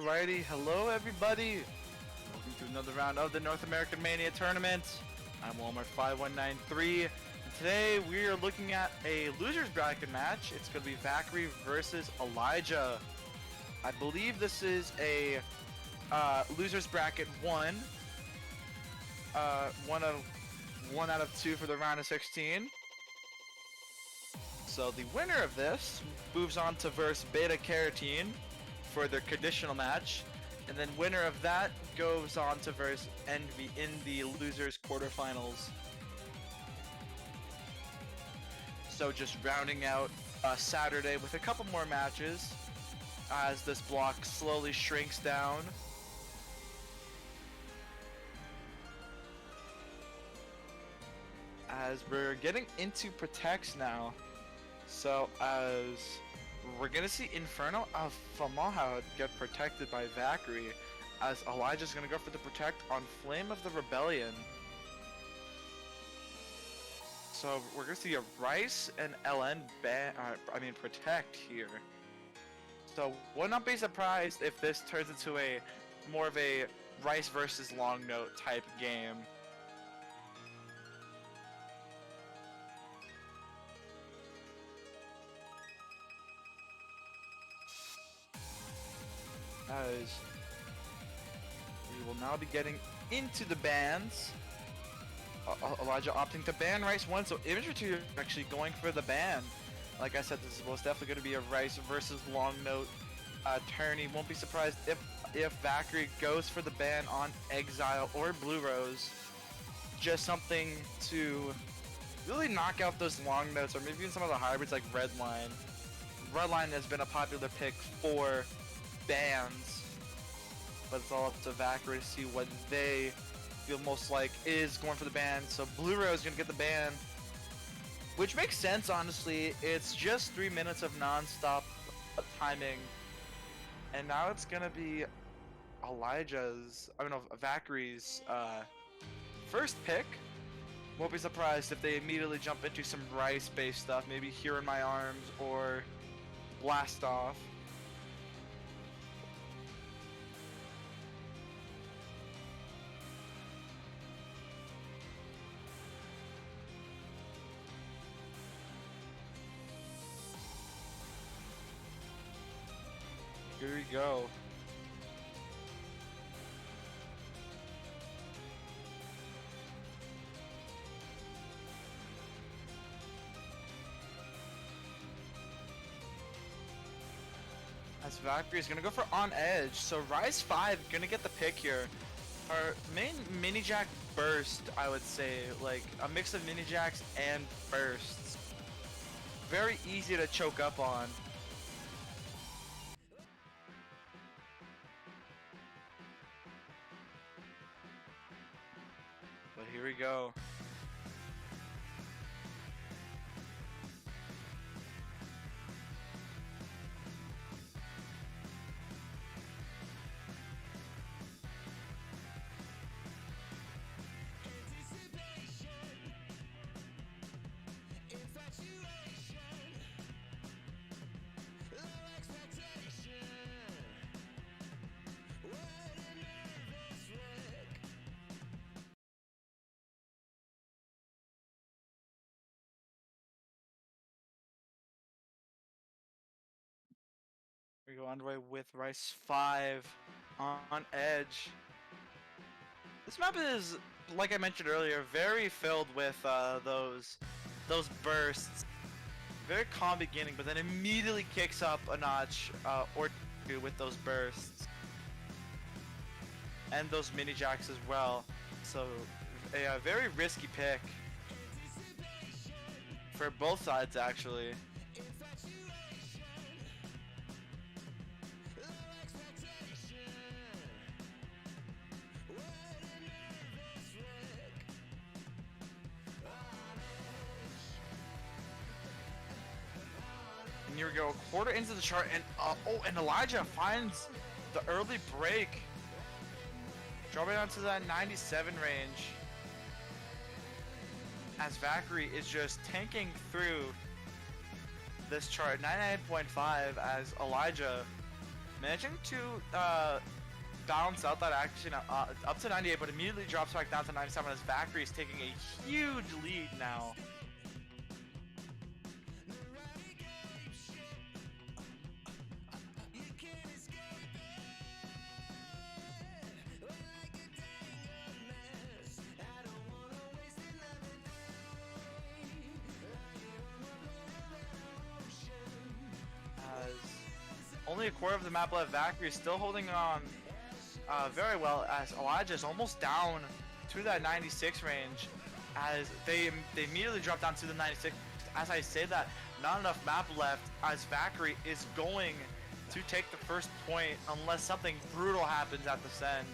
Alrighty, hello everybody! Welcome to another round of the North American Mania Tournament. I'm Walmart5193, and today we are looking at a loser's bracket match. It's going to be Vacri versus 3lijah. I believe this is a loser's bracket 1. One out of 2 for the round of 16. So the winner of this moves on to verse Beta Carotene for their conditional match, and then winner of that goes on to verse Envy in the losers quarterfinals. So just rounding out Saturday with a couple more matches as this block slowly shrinks down. As we're getting into protects now. So as we're gonna see Inferno of Famaha get protected by Vacri, as 3lijah's gonna go for the protect on Flame of the Rebellion. So we're gonna see a Rice and LN protect here. So would not be surprised if this turns into a more of a Rice versus Long Note type game. As we will now be getting into the bans. 3lijah opting to ban Rice 1, so Imagery 2 is actually going for the ban. Like I said, this is most definitely going to be a Rice versus Long Note tourney. Won't be surprised if Vacri goes for the ban on Exile or Blue Rose. Just something to really knock out those Long Notes, or maybe even some of the hybrids like Redline. Redline has been a popular pick for bans, but it's all up to Vacri to see what they feel most like is going for the ban. So Blue Rose is going to get the ban, which makes sense, honestly. It's just 3 minutes of non-stop timing, and now it's going to be Vacri's first pick. Won't be surprised if they immediately jump into some Rice-based stuff, maybe Here in My Arms or Blast Off. Here we go. As Vacri is gonna go for on edge, so Rise 5 gonna get the pick here. Our main mini jack burst, I would say, like a mix of mini jacks and bursts. Very easy to choke up on. But here we go. We go underway with Rice 5 on edge. This map is, like I mentioned earlier, very filled with those bursts. Very calm beginning, but then immediately kicks up a notch or two with those bursts. And those mini jacks as well. So a very risky pick for both sides, actually. And here we go, a quarter into the chart, and and 3lijah finds the early break, dropping down to that 97 range. As Vacri is just tanking through this chart, 99.5, as 3lijah managing to balance out that action up to 98, but immediately drops back down to 97 as vacri is taking a huge lead now. Only a quarter of the map left. vacri is still holding on very well as NAMT23 is almost down to that 96 range as they immediately drop down to the 96. As I say that, not enough map left as vacri is going to take the first point unless something brutal happens at this end.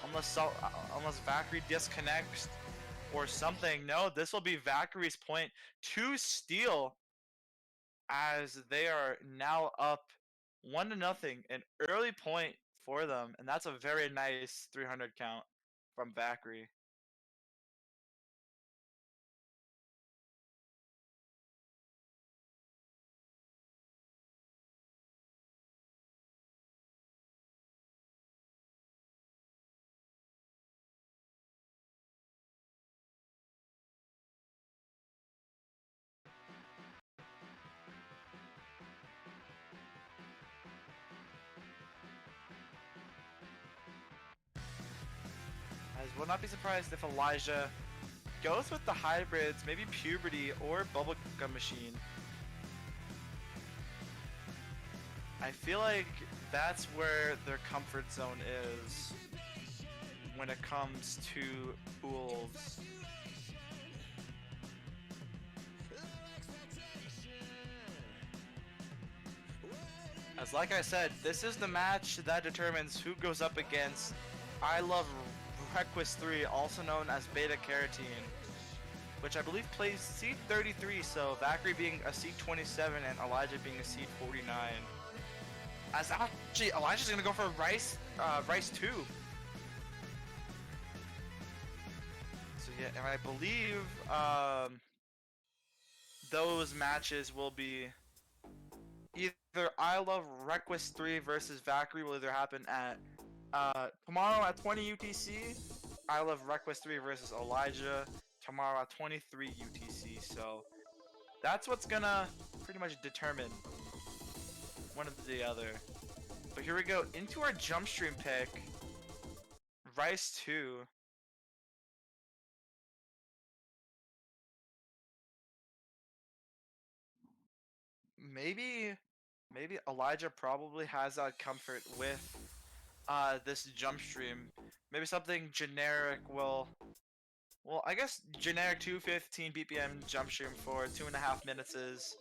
Unless vacri disconnects or something. No, this will be vacri's point to steal as they are now up 1-0, an early point for them, and that's a very nice 300 count from vacri. I will not be surprised if NAMT23 goes with the hybrids, maybe Puberty or Bubblegum Machine. I feel like that's where their comfort zone is when it comes to pools. As like I said, this is the match that determines who goes up against I Love Request 3, also known as Beta Carotene, which I believe plays seed 33, so vacri being a seed 27 and NAMT23 being a seed 49. As actually NAMT23's gonna go for Rice 2. So yeah, and I believe those matches will be either I Love Request 3 versus vacri will either happen at tomorrow at 20 UTC, I Love Request 3 versus NAMT23 tomorrow at 23 UTC. So that's what's gonna pretty much determine one of the other. But here we go into our jump stream pick, Rice 2. Maybe NAMT23 probably has that comfort with this jump stream. Maybe something generic will, well, I guess generic 215 BPM jump stream for 2.5 minutes is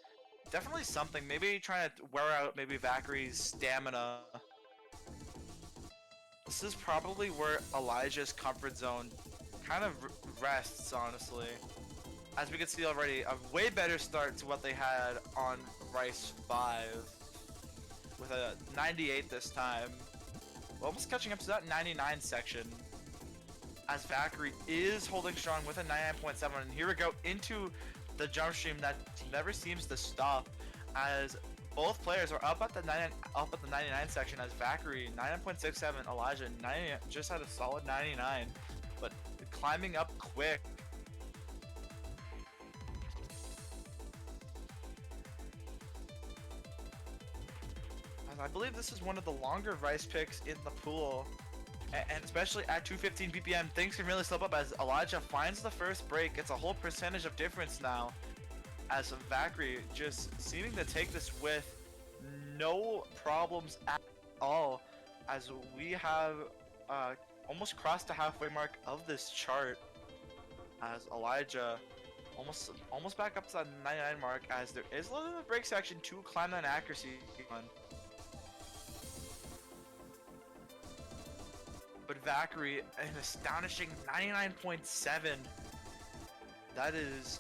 definitely something. Maybe trying to wear out maybe vacri's stamina. This is probably where NAMT23's comfort zone kind of rests, honestly. As we can see already, a way better start to what they had on Rice 5 with a 98 this time. We're almost catching up to that 99 section as vacri is holding strong with a 99.7, and here we go into the jump stream that never seems to stop as both players are up at the 99 section as vacri 99.67, NAMT23 just had a solid 99, but climbing up quick. I believe this is one of the longer Rice picks in the pool, and especially at 215 BPM, things can really slip up as NAMT23 finds the first break. It's a whole percentage of difference now, as vacri just seeming to take this with no problems at all, as we have almost crossed the halfway mark of this chart, as NAMT23 almost back up to that 99 mark, as there is a little bit of a break section to climb that accuracy on. But vacri an astonishing 99.7. That is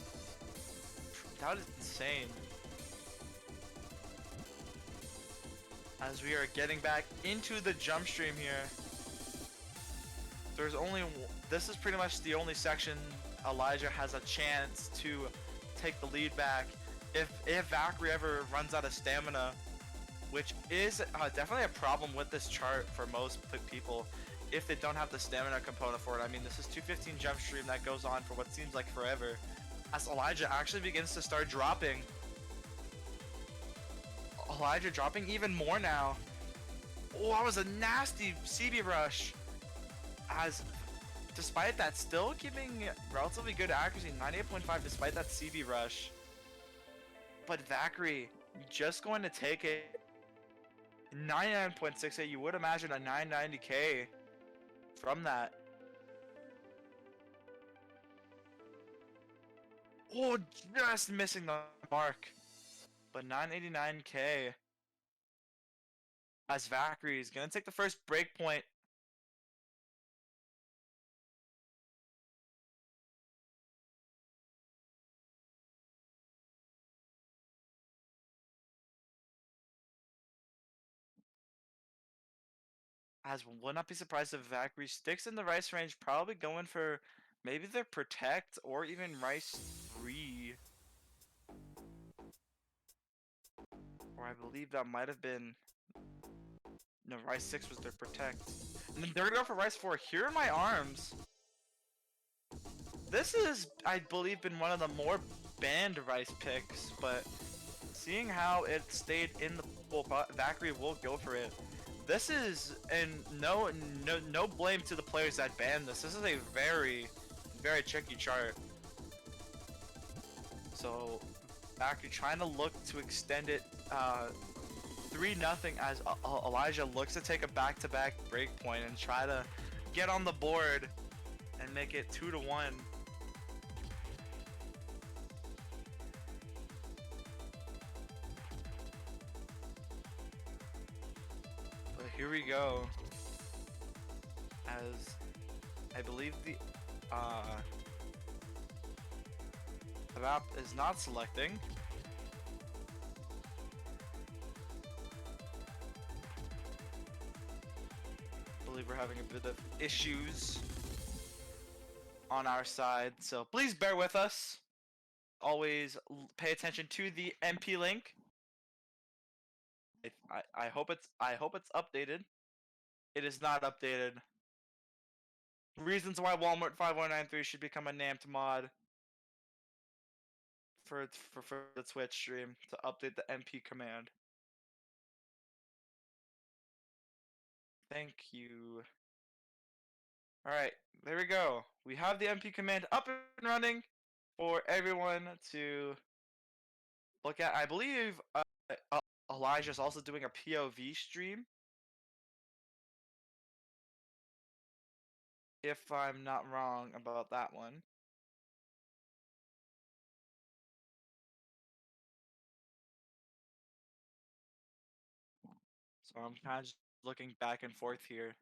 insane. As we are getting back into the jump stream here, this is pretty much the only section NAMT23 has a chance to take the lead back. If vacri ever runs out of stamina, which is definitely a problem with this chart for most people if they don't have the stamina component for it. I mean, this is 215 jump stream that goes on for what seems like forever. As NAMT23 actually begins to start dropping. NAMT23 dropping even more now. Oh, that was a nasty CB rush. As despite that, still keeping relatively good accuracy, 98.5 despite that CB rush. But vacri just going to take it. 99.68, you would imagine a 990k from that. Oh, just missing the mark. But 989k. As vacri is going to take the first break point. As would not be surprised if vacri sticks in the rice range, probably going for maybe their protect or even rice 3. Or I believe that might have been... No, rice 6 was their protect. And then they're gonna go for rice 4. Here are my arms. This is, I believe, been one of the more banned rice picks, but seeing how it stayed in the pool, vacri will go for it. This is, and no blame to the players that banned this. This is a very, very tricky chart. So, vacri trying to look to extend it 3-0 as NAMT23 looks to take a back-to-back break point and try to get on the board and make it 2-1. But here we go. As I believe the map is not selecting. I believe we're having a bit of issues on our side, so please bear with us. Always pay attention to the MP link. I hope it's updated. It is not updated. Reasons why Walmart 5193 should become a NAMT mod for the Twitch stream to update the MP command. Thank you. Alright, there we go. We have the MP command up and running for everyone to look at. I believe Elijah's also doing a POV stream, if I'm not wrong about that one. So I'm kind of just looking back and forth here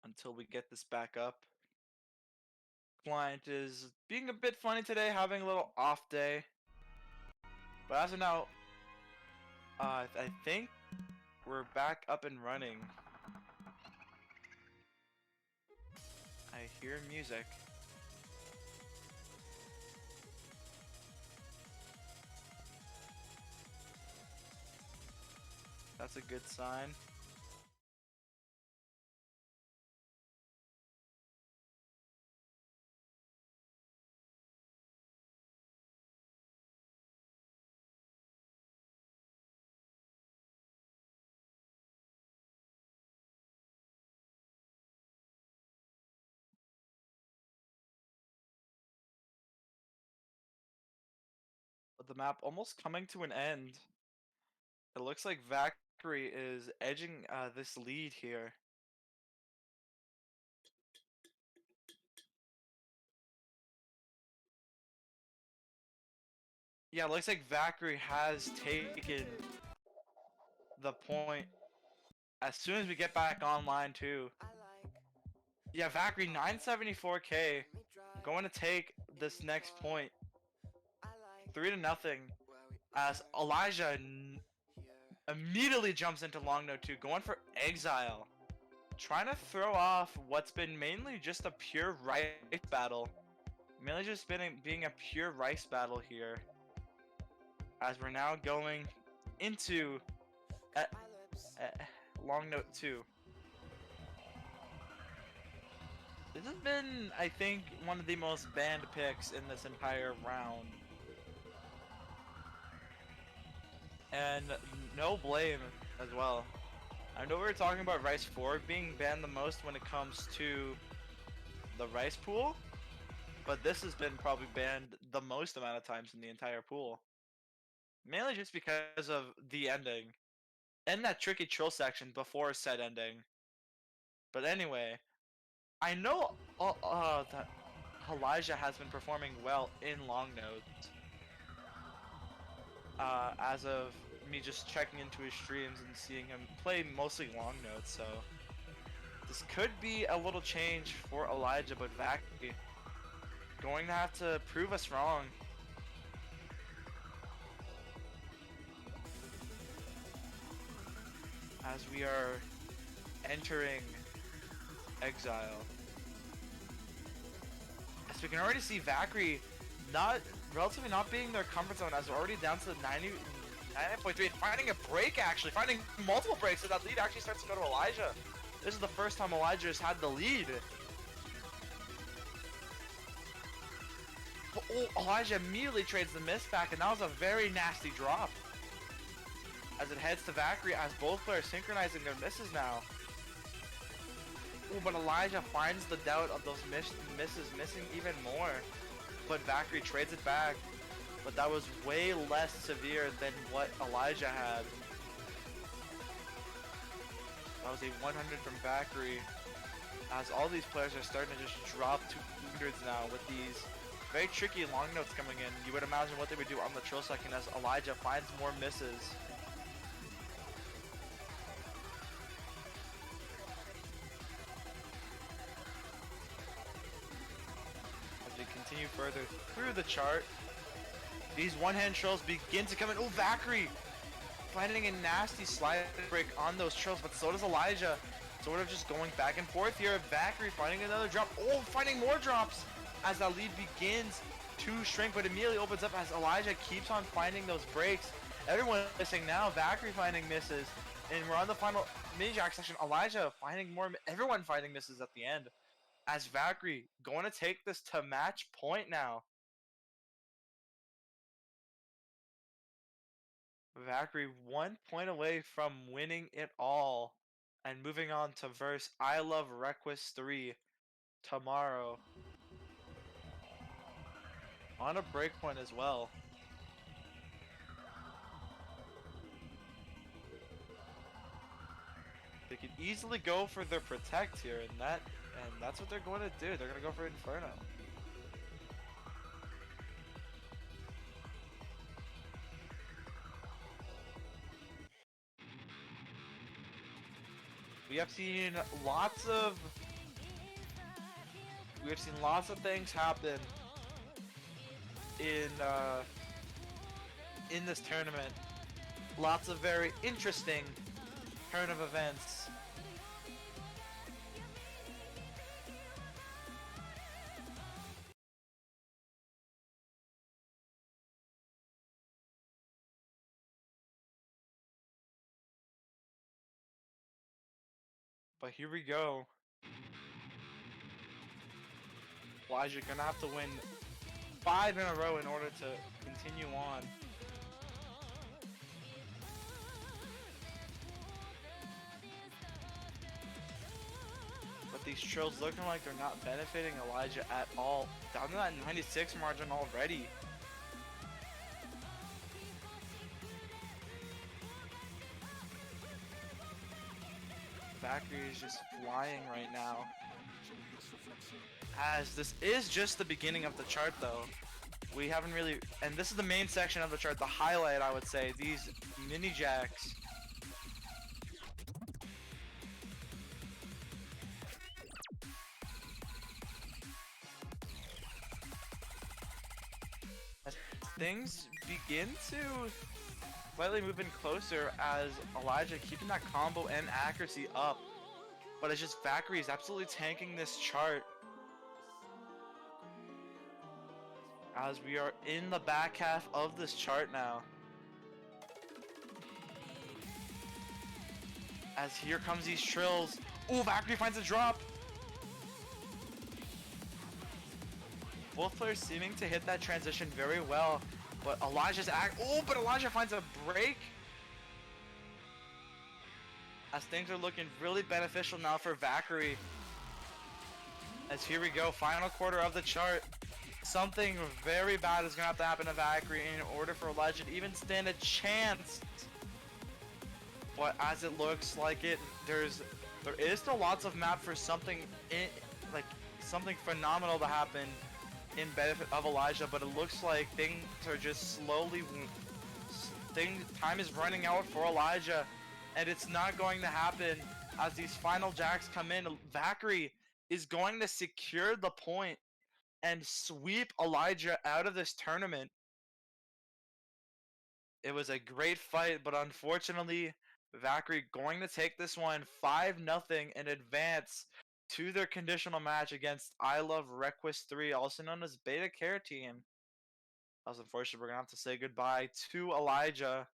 until we get this back up. Client is being a bit funny today, having a little off day. But as of now, I think we're back up and running. I hear music. That's a good sign. But the map almost coming to an end. It looks like vacri is edging this lead here. Yeah, it looks like vacri has taken the point as soon as we get back online too. Yeah, vacri 974k going to take this next point 3-0 as Elijah immediately jumps into long note 2, going for exile, trying to throw off what's been mainly just a pure rice battle. Mainly just being a pure rice battle here. As we're now going into uh, long note 2. This has been, I think, one of the most banned picks in this entire round. And no blame as well. I know we were talking about Rice 4 being banned the most when it comes to the Rice pool, but this has been probably banned the most amount of times in the entire pool. Mainly just because of the ending. And that tricky trill section before said ending. But anyway, I know that 3lijah has been performing well in long notes. As of me just checking into his streams and seeing him play mostly long notes, so this could be a little change for 3lijah, but vacri going to have to prove us wrong. As we are entering exile. As we can already see vacri relatively not being their comfort zone, as we're already down to the 99.3, finding a break, actually finding multiple breaks, so that lead actually starts to go to 3lijah. This is the first time 3lijah has had the lead. Oh, 3lijah immediately trades the miss back, and that was a very nasty drop. As it heads to vacri, as both players synchronizing their misses now. Ooh, but 3lijah finds the doubt of those misses missing even more. But vacri trades it back. But that was way less severe than what 3lijah had. That was a 100 from vacri. As all these players are starting to just drop 200s now with these very tricky long notes coming in. You would imagine what they would do on the trill second as 3lijah finds more misses. As we continue further through the chart, these one-hand trills begin to come in. Oh, vacri finding a nasty slide break on those trills, but so does 3lijah. Sort of just going back and forth here. vacri finding another drop. Oh, finding more drops as that lead begins to shrink, but immediately opens up as 3lijah keeps on finding those breaks. Everyone missing now. vacri finding misses, and we're on the final mini jack section. 3lijah finding more. Everyone finding misses at the end. As vacri going to take this to match point now. vacri 1 point away from winning it all and moving on to verse I Love Request 3 tomorrow on a breakpoint as well. They could easily go for their protect here, and that's what they're going to do. They're going to go for Inferno. We have seen lots of things happen in this tournament. Lots of very interesting turn of events. But here we go. 3lijah gonna have to win 5 in a row in order to continue on. But these trills looking like they're not benefiting 3lijah at all. Down to that 96 margin already. vacri is just flying right now. As this is just the beginning of the chart though. We haven't really, and this is the main section of the chart, the highlight I would say, these mini jacks. As things begin to slightly move in closer as 3lijah keeping that combo and accuracy up. But it's just vacri is absolutely tanking this chart. As we are in the back half of this chart now. As here comes these trills. Ooh, vacri finds a drop. Both players seeming to hit that transition very well, but Elijah's but Elijah finds a break. As things are looking really beneficial now for vacri. As here we go, final quarter of the chart. Something very bad is gonna have to happen to vacri in order for Elijah to even stand a chance. But as it looks like there is still lots of map for something something phenomenal to happen in benefit of Elijah, but it looks like things are just slowly time is running out for Elijah, and it's not going to happen as these final jacks come in. vacri is going to secure the point and sweep Elijah out of this tournament. It was a great fight, but unfortunately, vacri going to take this one 5-0 and advance to their conditional match against I Love Request 3, also known as Beta Care Team. As unfortunately, we're going to have to say goodbye to Elijah.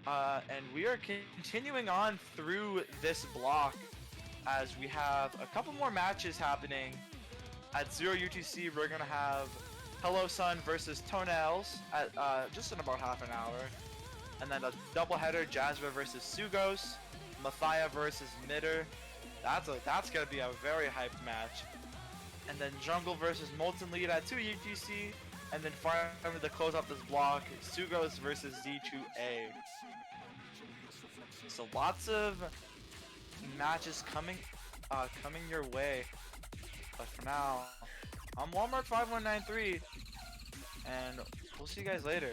And we are continuing on through this block as we have a couple more matches happening. At 0 UTC, we're going to have Hello Sun versus Toenails at just in about half an hour. And then a doubleheader, Jasmine versus Sugos, Mathia versus Mitter. That's gonna be a very hyped match. And then Jungle versus Molten Lead at 2 UTC. And then finally to close off this block, Sugos versus Z2A. So lots of matches coming your way. But for now, I'm Walmart5193, and we'll see you guys later.